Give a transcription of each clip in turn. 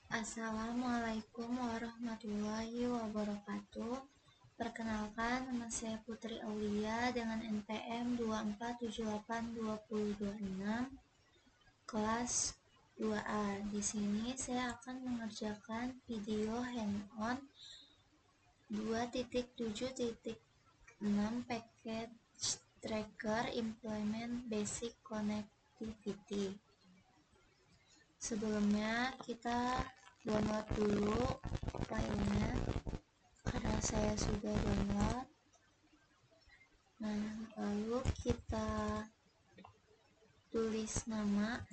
Assalamualaikum warahmatullahi wabarakatuh. Perkenalkan, nama saya Putri Aulia dengan NPM 24782026, kelas 2A. Di sini saya akan mengerjakan video hand-on 2.7.6 Package Tracker Implement Basic Connectivity. Sebelumnya kita download dulu filenya karena saya sudah download. Nah, lalu kita tulis nama,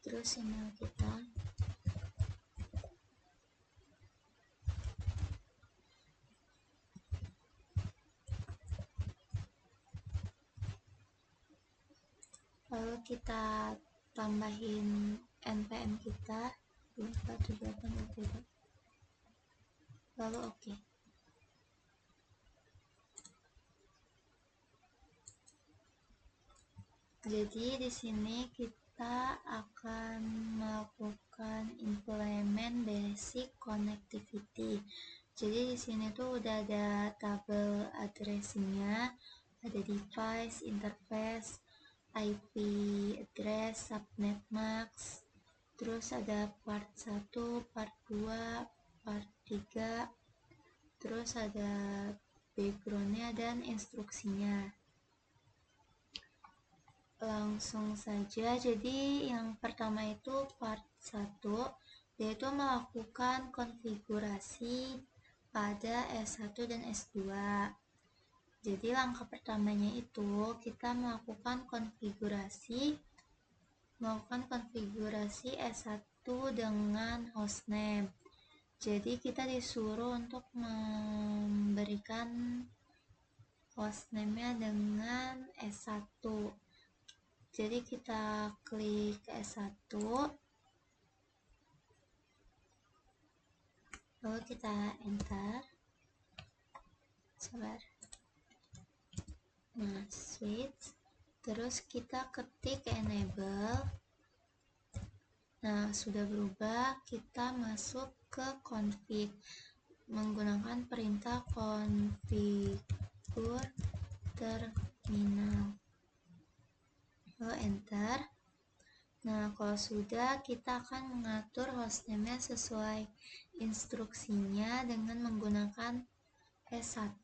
terus email kita, lalu kita tambahin NPM kita 247820, lalu oke. Jadi di sini kita akan melakukan implement basic connectivity. Jadi di sini tuh udah ada tabel addressingnya, ada device, interface, IP address, subnet mask, terus ada part 1, part 2, part 3, terus ada backgroundnya dan instruksinya. Langsung saja, jadi yang pertama itu part 1, yaitu melakukan konfigurasi pada S1 dan S2. Jadi langkah pertamanya itu kita melakukan konfigurasi S1 dengan hostname. Jadi kita disuruh untuk memberikan hostname-nya dengan S1. Jadi kita klik S1, lalu kita enter. Sabar. Nah, switch. Terus kita ketik enable. Nah, sudah berubah. Kita masuk ke config menggunakan perintah configure terminal. Lalu enter. Nah, kalau sudah, kita akan mengatur hostname-nya sesuai instruksinya dengan menggunakan S1.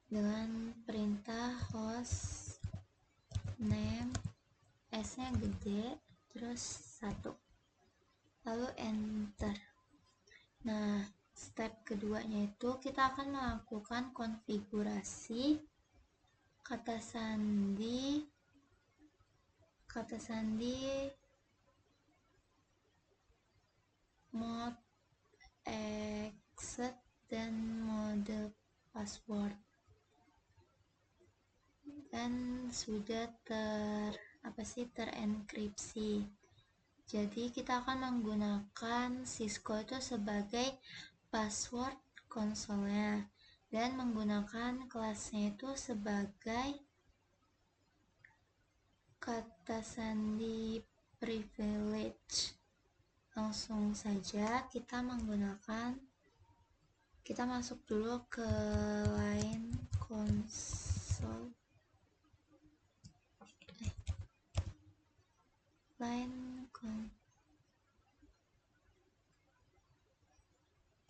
Dengan perintah hostname, S-nya gede, terus 1. Lalu enter. Nah, step keduanya itu kita akan melakukan konfigurasi kata sandi mode exit dan mode password, dan sudah terenkripsi. Jadi kita akan menggunakan Cisco itu sebagai password konsolnya dan menggunakan kelasnya itu sebagai kata sandi privilege. Langsung saja kita masuk dulu ke line console,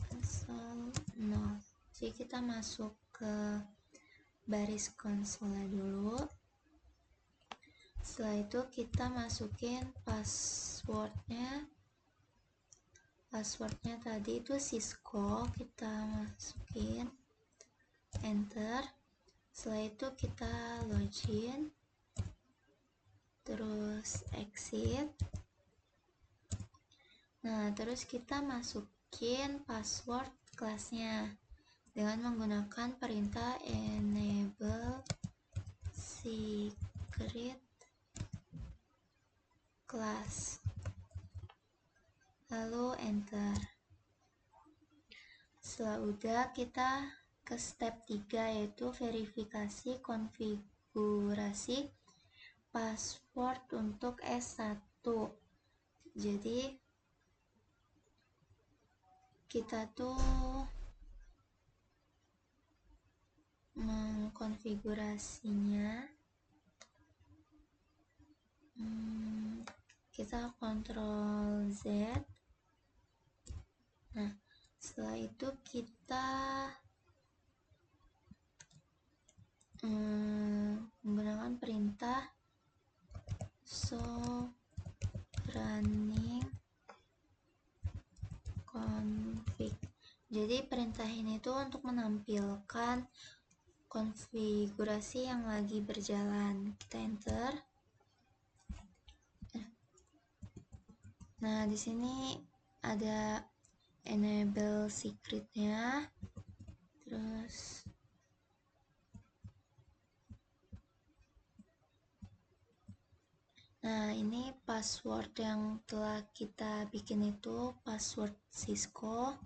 console 0. Jadi kita masuk ke baris konsolnya dulu. Setelah itu kita masukin passwordnya tadi itu Cisco, kita masukin, enter. Setelah itu kita login, terus exit. Nah, terus kita masukin password kelasnya dengan menggunakan perintah enable secret class, lalu enter. setelah udah, kita ke step 3 yaitu verifikasi konfigurasi password untuk S1. Jadi kita tuh mengkonfigurasinya, kita Ctrl Z. Nah, setelah itu kita menggunakan perintah show running config. Jadi perintah ini tuh untuk menampilkan konfigurasi yang lagi berjalan. Kita enter. Nah, di sini ada enable secretnya. Terus nah, ini password yang telah kita bikin itu password Cisco.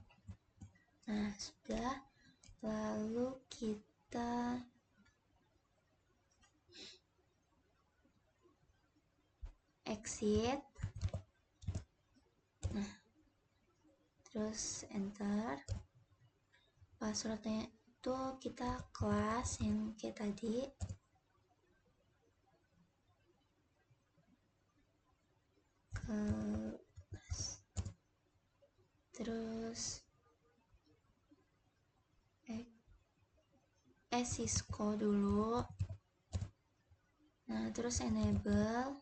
Nah, sudah. Lalu kita exit. Nah, terus enter. Passwordnya itu kita kelas yang kayak tadi. Terus Cisco dulu. Nah, terus enable,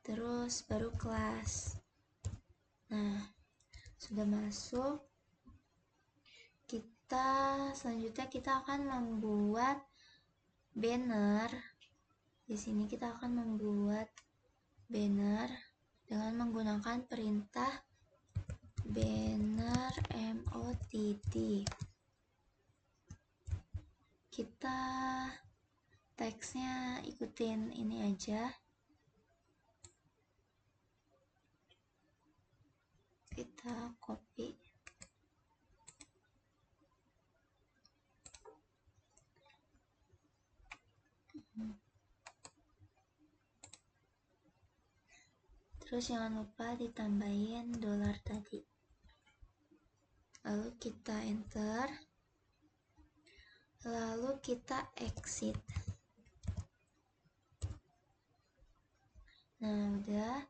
terus baru kelas. Nah, sudah masuk. Selanjutnya kita akan membuat banner. Di sini kita akan membuat banner dengan menggunakan perintah banner mott. Kita teksnya ikutin ini aja. Kita copy. Terus jangan lupa ditambahin dolar tadi. Lalu kita enter. Lalu kita exit. Nah, udah.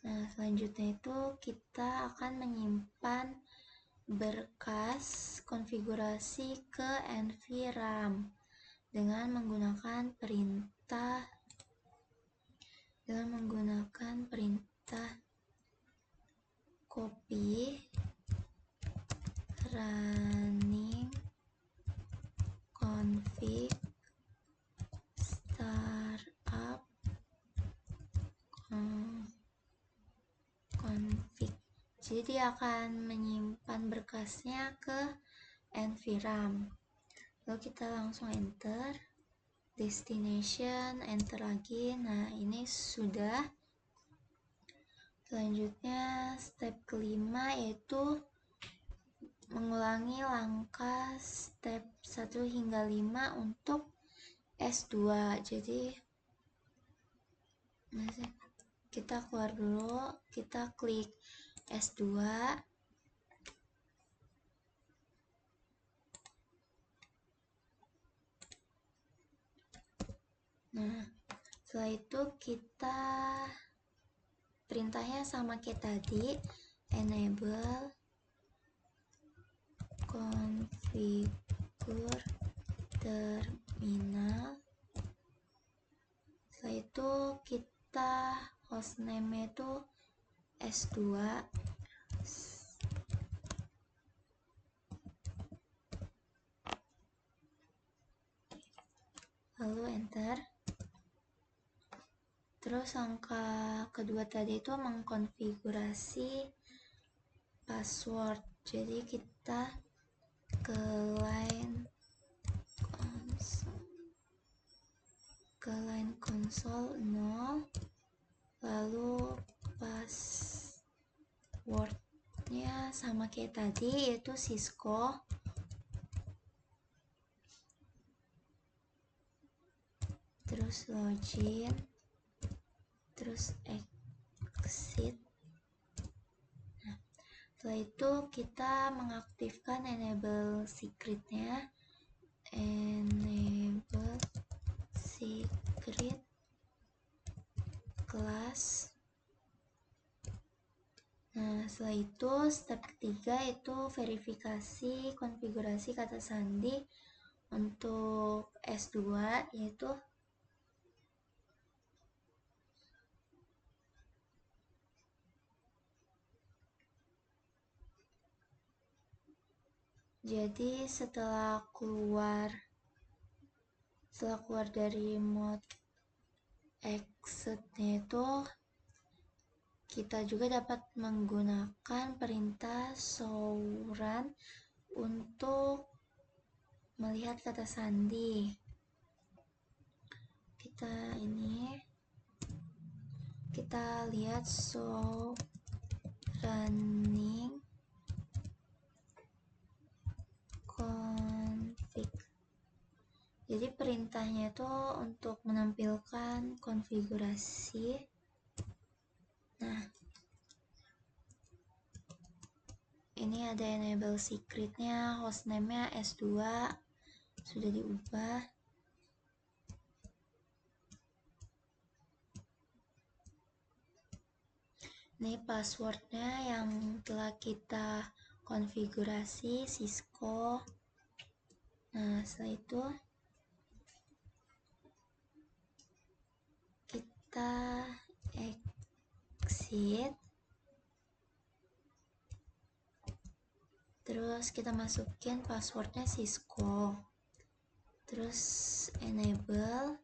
Nah, selanjutnya itu kita akan menyimpan berkas konfigurasi ke NVRAM dengan menggunakan perintah copy running config startup config. Jadi dia akan menyimpan berkasnya ke NVRAM. Lalu kita langsung enter. Destination, enter lagi. Nah, ini sudah. Selanjutnya step kelima yaitu mengulangi langkah step 1 hingga 5 untuk S2. Jadi kita keluar dulu, kita klik S2. Nah, setelah itu kita perintahnya sama kayak tadi, enable configure terminal. Setelah itu kita hostname itu S2. Lalu enter. Terus langkah kedua tadi itu mengkonfigurasi password. Jadi kita ke line console 0, lalu passwordnya sama kayak tadi, yaitu Cisco. Terus login, terus exit. Nah, setelah itu kita mengaktifkan enable secretnya. Enable secret class. Nah, setelah itu step ketiga itu verifikasi konfigurasi kata sandi untuk S2, yaitu jadi setelah keluar dari mode exitnya itu, kita juga dapat menggunakan perintah show run untuk melihat kata sandi. Kita lihat show running config. Jadi perintahnya itu untuk menampilkan konfigurasi. Nah, ini ada enable secretnya, hostname-nya S2 sudah diubah. Ini passwordnya yang telah kita konfigurasi, Cisco. Nah, setelah itu kita exit. Terus kita masukin passwordnya Cisco. Terus enable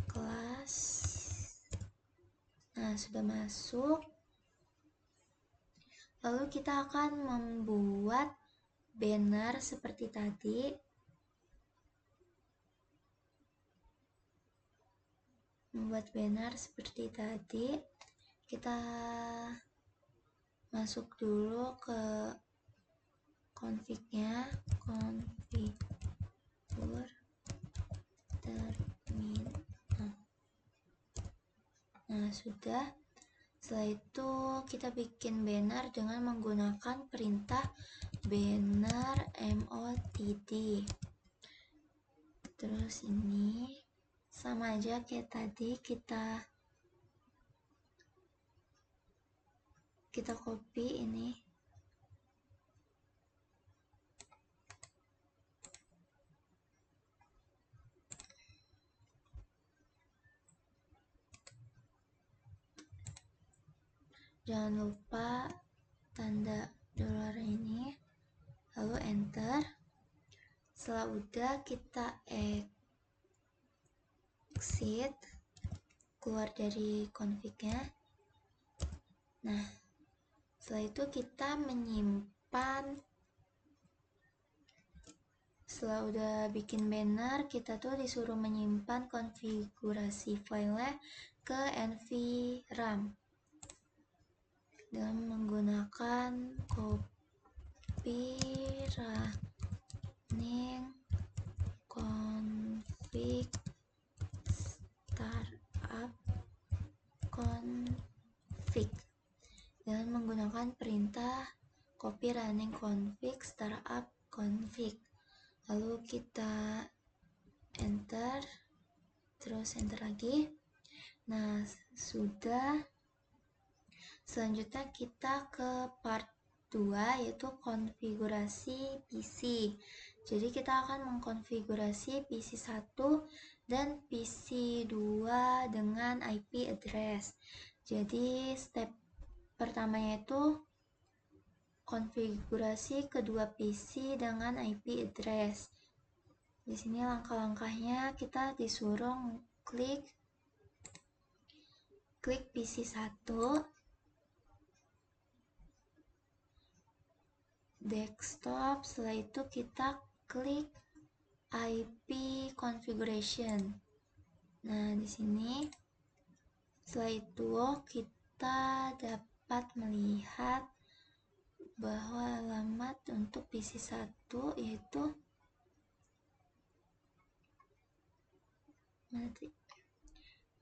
class. Nah, sudah masuk. Lalu kita akan membuat banner seperti tadi. Kita masuk dulu ke config-nya, configure terminal. Nah, sudah. Setelah itu kita bikin banner dengan menggunakan perintah banner modd. Terus ini sama aja kayak tadi, kita copy ini. Jangan lupa tanda dolar ini, lalu enter. Setelah udah, kita exit, keluar dari config-nya. Nah, setelah itu kita menyimpan. Setelah udah bikin banner, kita tuh disuruh menyimpan konfigurasi filenya ke NVRAM dengan menggunakan copy running config startup config dengan menggunakan perintah copy running config startup config. Lalu kita enter, terus enter lagi. Nah, sudah. Selanjutnya kita ke part 2, yaitu konfigurasi PC. Jadi kita akan mengkonfigurasi PC 1 dan PC 2 dengan IP address. Jadi step pertamanya itu konfigurasi kedua PC dengan IP address. Di sini langkah-langkahnya, kita disuruh klik klik PC1, desktop, setelah itu kita klik IP configuration. Nah, di sini setelah itu kita dapat melihat bahwa alamat untuk PC1 yaitu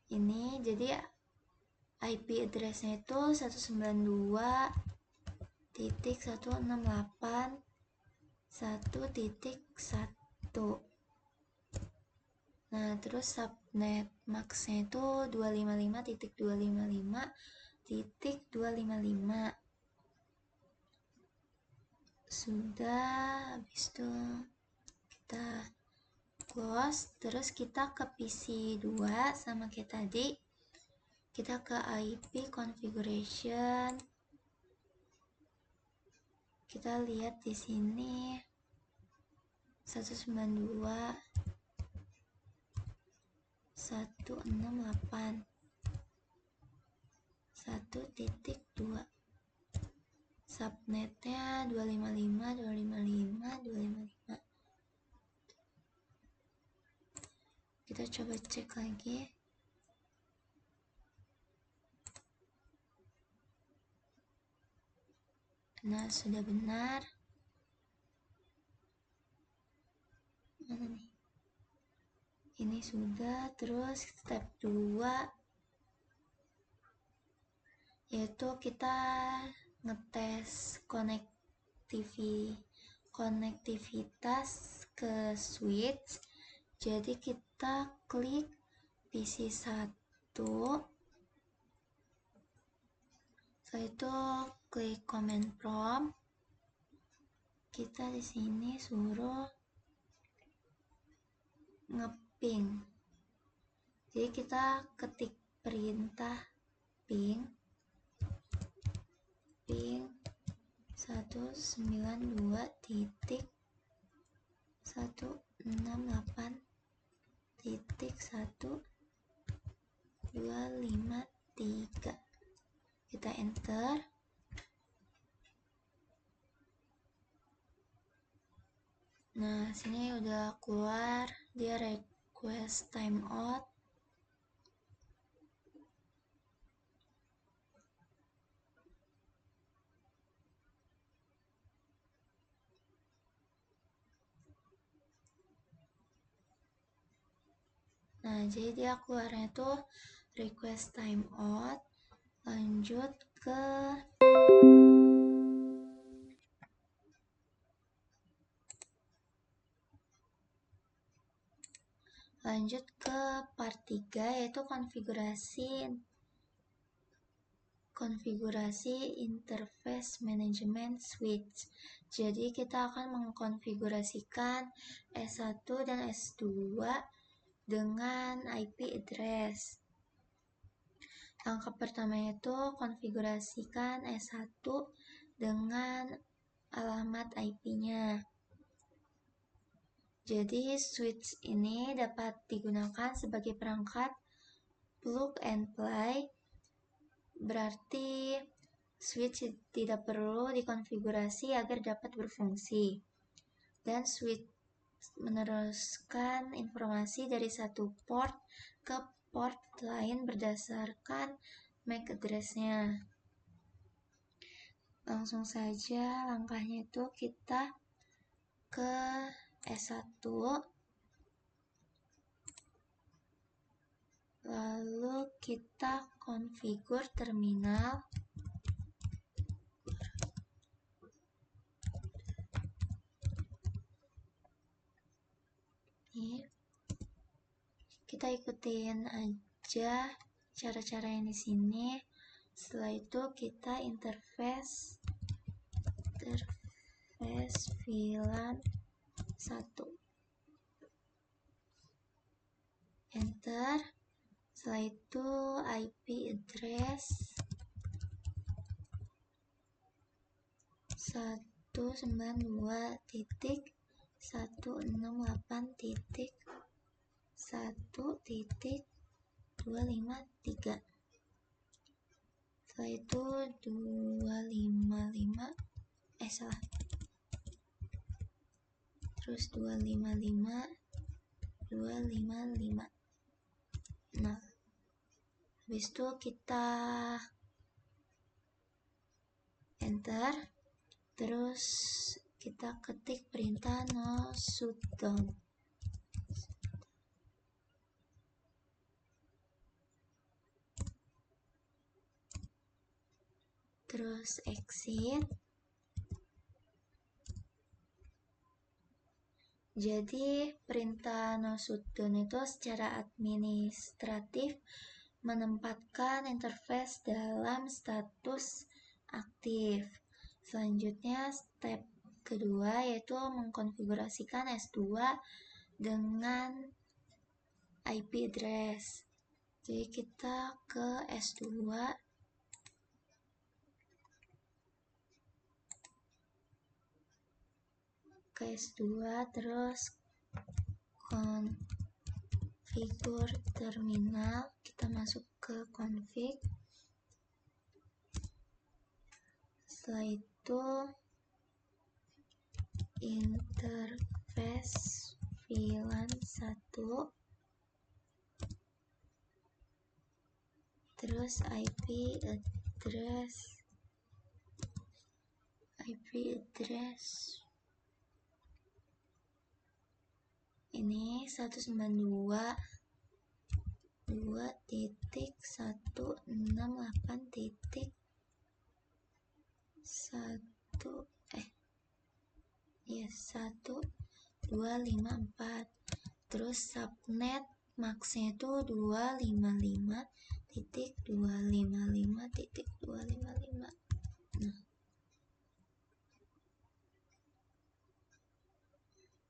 ini. Jadi IP address-nya itu 192.168.1.1. Nah, terus subnet max-nya itu 255.255.255. Sudah, habis itu kita close. Terus kita ke PC2 sama kayak tadi. Kita ke IP configuration. Kita lihat di sini 192.168.1.2. Subnetnya 255.255.255. Kita coba cek lagi. Nah, sudah benar. Mana nih? Ini sudah. Terus step 2 yaitu kita ngetes konektivitas ke switch. Jadi kita klik PC1, setelah itu klik command prompt. Kita di sini suruh ngeping. Jadi kita ketik perintah ping 192.168.1.253. Kita enter. Nah, sini udah keluar dia request timeout. Nah, jadi dia keluarnya tuh request timeout. Lanjut ke part 3 yaitu konfigurasi interface management switch. Jadi kita akan mengkonfigurasikan S1 dan S2 dengan IP address. Langkah pertama itu konfigurasikan S1 dengan alamat IP-nya. Jadi switch ini dapat digunakan sebagai perangkat plug and play. Berarti switch tidak perlu dikonfigurasi agar dapat berfungsi. Dan switch meneruskan informasi dari satu port ke port lain berdasarkan MAC address-nya. Langsung saja langkahnya itu kita ke S1, lalu kita konfigur terminal. Nih, kita ikutin aja cara-cara yang di sini. Setelah itu kita interface VLAN 1. Enter. Setelah itu IP address 192.168.1.253. Setelah itu 255, salah. Terus 255. Nah, habis itu kita enter, terus kita ketik perintah no shutdown. Terus exit. Jadi perintah no shutdown itu secara administratif menempatkan interface dalam status aktif. Selanjutnya step kedua yaitu mengkonfigurasikan S2 dengan IP address. Jadi kita ke S2, terus configure terminal, kita masuk ke config. Setelah itu interface VLAN 1, terus IP address ini 192.168.1.254. Terus subnet maxnya itu 255.255.255. Nah,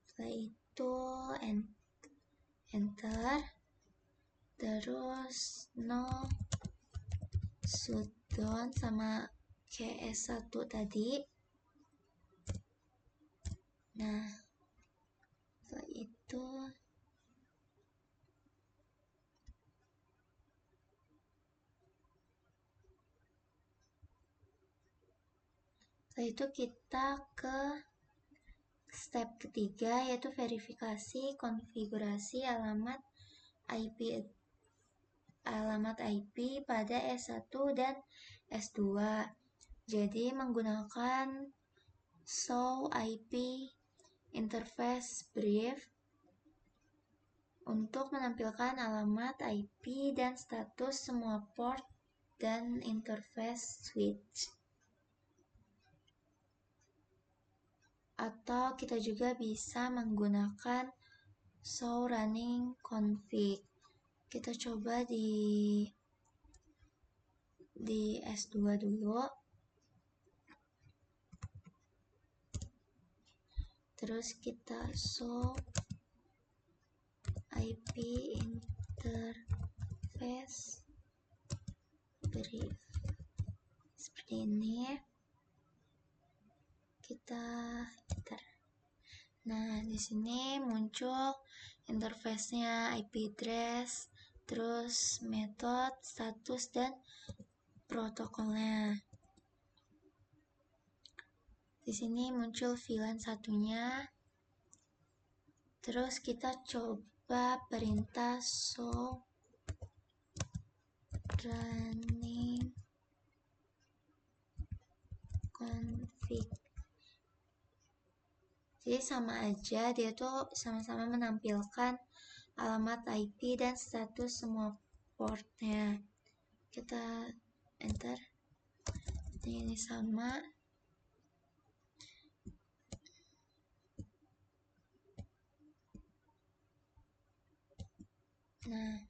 setelah itu enter, terus no shutdown sama CS1 tadi. Nah, setelah itu kita ke step ketiga yaitu verifikasi konfigurasi alamat IP pada S1 dan S2. Jadi menggunakan show IP interface brief untuk menampilkan alamat IP dan status semua port dan interface switch. Atau kita juga bisa menggunakan show running config. Kita coba di S2 dulu. Terus kita show IP interface brief. Seperti ini. Kita enter. Nah, di sini muncul interface-nya, IP address, terus metode, status, dan protokolnya. Di sini muncul VLAN satunya. Terus kita coba perintah show running config. Jadi sama aja, dia tuh sama-sama menampilkan alamat IP dan status semua portnya. Kita enter. Ini sama. Nah,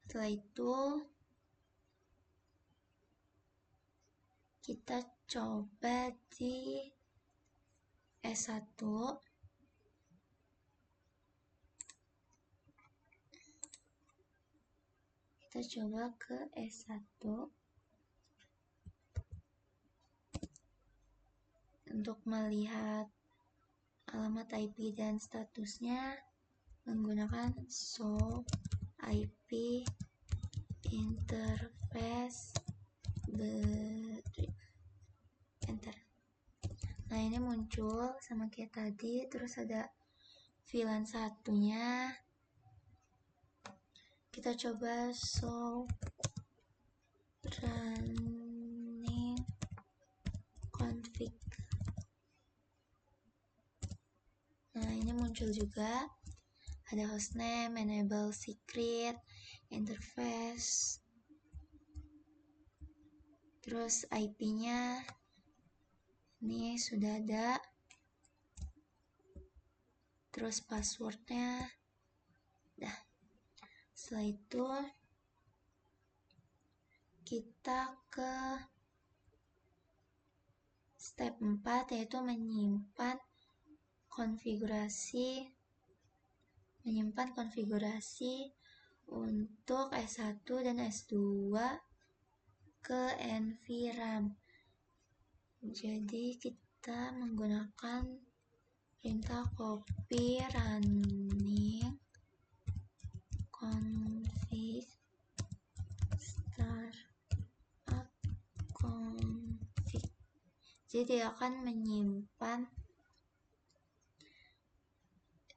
setelah itu kita coba di S1. Kita coba ke S1 untuk melihat alamat IP dan statusnya menggunakan show IP interface brief. ini muncul sama kayak tadi, terus ada VLAN satunya. Kita coba show running config. Nah, ini muncul juga. Ada hostname, enable secret, interface, terus IP-nya ini sudah ada, terus passwordnya. Dah. Setelah itu kita ke step 4, yaitu menyimpan konfigurasi untuk S1 dan S2 ke NVRAM. Jadi kita menggunakan perintah copy running config startup config. Jadi dia akan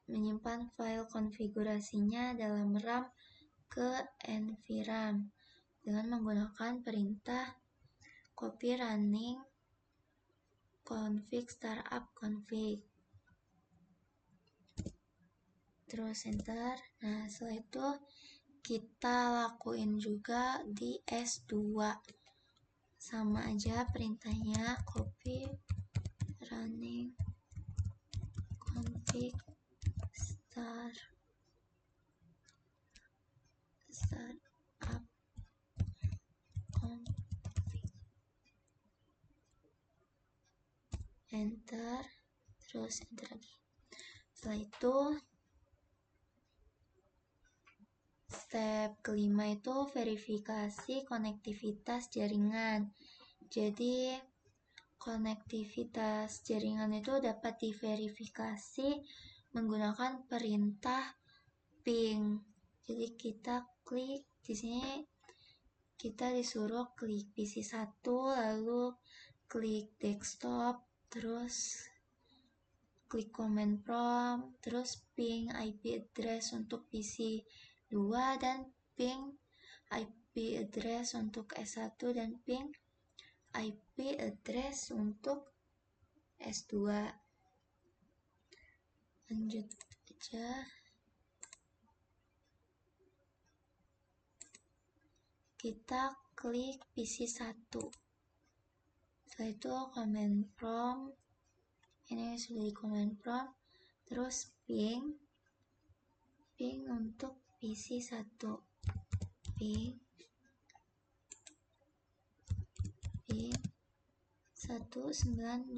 menyimpan file konfigurasinya dalam RAM ke NVRAM dengan menggunakan perintah copy running config startup config. Terus enter. Nah, setelah itu kita lakuin juga di S2. Sama aja perintahnya, copy running config startup config. Enter, terus enter lagi. Setelah itu step kelima itu verifikasi konektivitas jaringan. Jadi konektivitas jaringan itu dapat diverifikasi menggunakan perintah ping. Jadi kita klik di sini, kita disuruh klik PC1, lalu klik desktop, terus klik command prompt, terus ping IP address untuk PC2 dan ping IP address untuk S1 dan ping IP address untuk S2. Lanjut aja. Kita klik PC1. Setelah itu command prompt. Ini sudah di command prompt. Terus ping untuk PC1. Ping 192.1.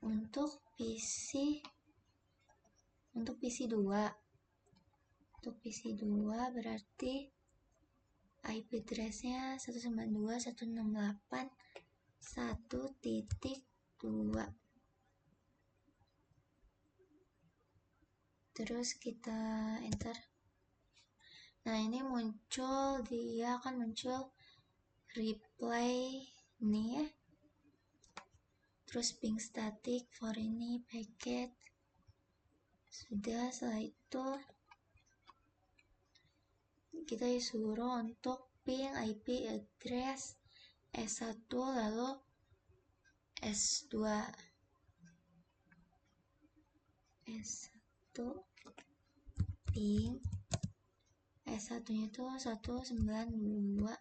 Untuk PC2 berarti IP address-nya 192.168.1.2. Terus kita enter. Nah, ini dia akan muncul replay nih ya. Terus ping static for ini packet. Sudah. Setelah itu kita disuruh untuk ping IP address S1 lalu S2. S1 ping S1 nya itu 192.168.1.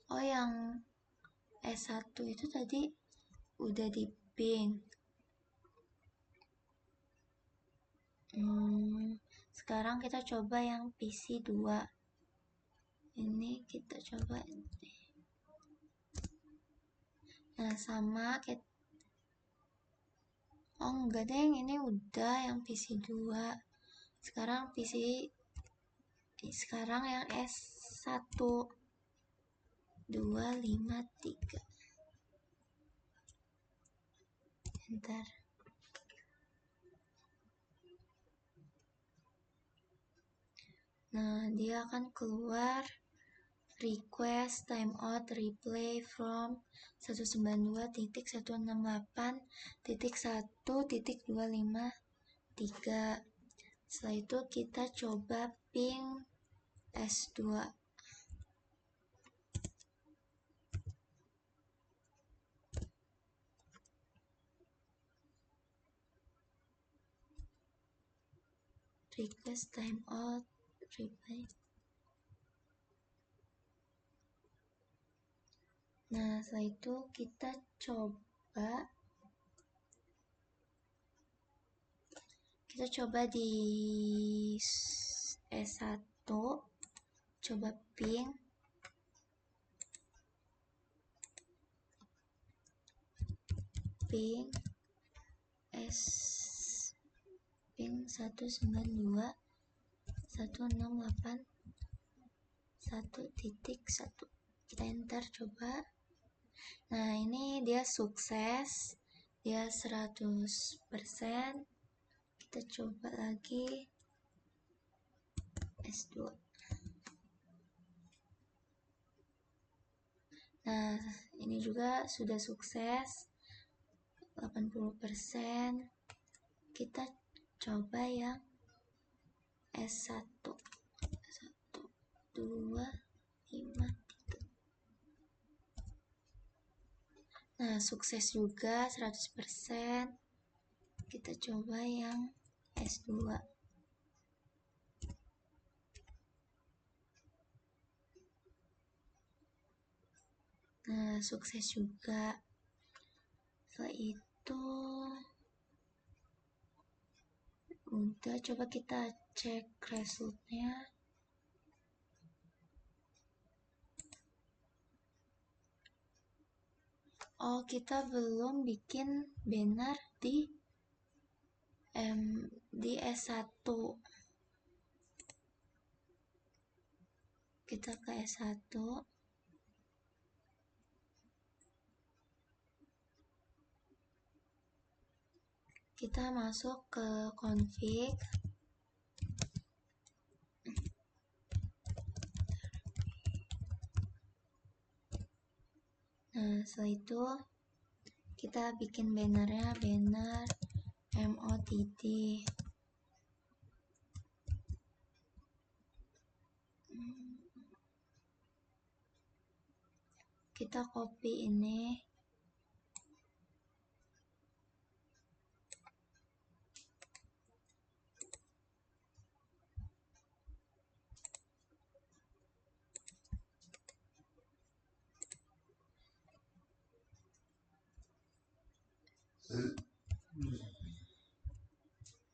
Oh, yang S1 itu tadi udah di ping. Sekarang kita coba yang PC2. Ini kita coba. Nah, sama kayak enggak deng, ini udah yang PC2. Sekarang yang S1 253. enter. Nah, dia akan keluar request timeout replay from 192.168.1.253. Setelah itu kita coba ping S2. Request timeout replay. Nah, setelah itu kita coba di S1, coba ping S ping 192.168.1.1. Kita enter coba. Nah, ini dia sukses, dia 100%. Kita coba lagi S2. Nah, ini juga sudah sukses 80%. Kita coba yang S1. 1, 2, 5, 3. Nah, sukses juga 100%. Kita coba yang S2. Nah, sukses juga. Setelah itu udah, coba kita cek resultnya. Oh, kita belum bikin banner di S1. Kita ke S1. Kita masuk ke config. Nah, setelah itu kita bikin bannernya, banner MOTT. Kita copy ini.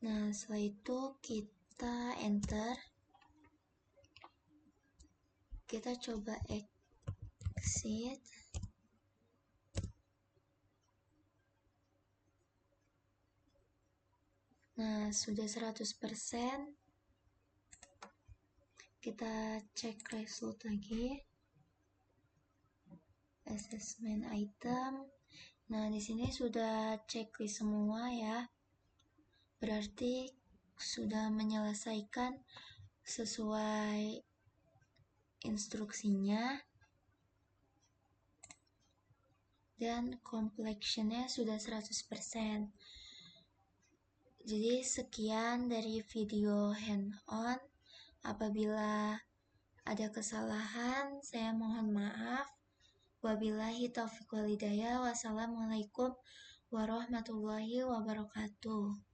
Nah, setelah itu kita enter. Kita coba exit. Nah, sudah 100%. Kita cek result lagi. Assessment item. Nah, di sini sudah checklist semua ya. Berarti sudah menyelesaikan sesuai instruksinya. Dan complexionnya sudah 100%. Jadi sekian dari video hand-on. Apabila ada kesalahan, saya mohon maaf. Wabillahi taufiq wal hidayah. Wassalamualaikum warahmatullahi wabarakatuh.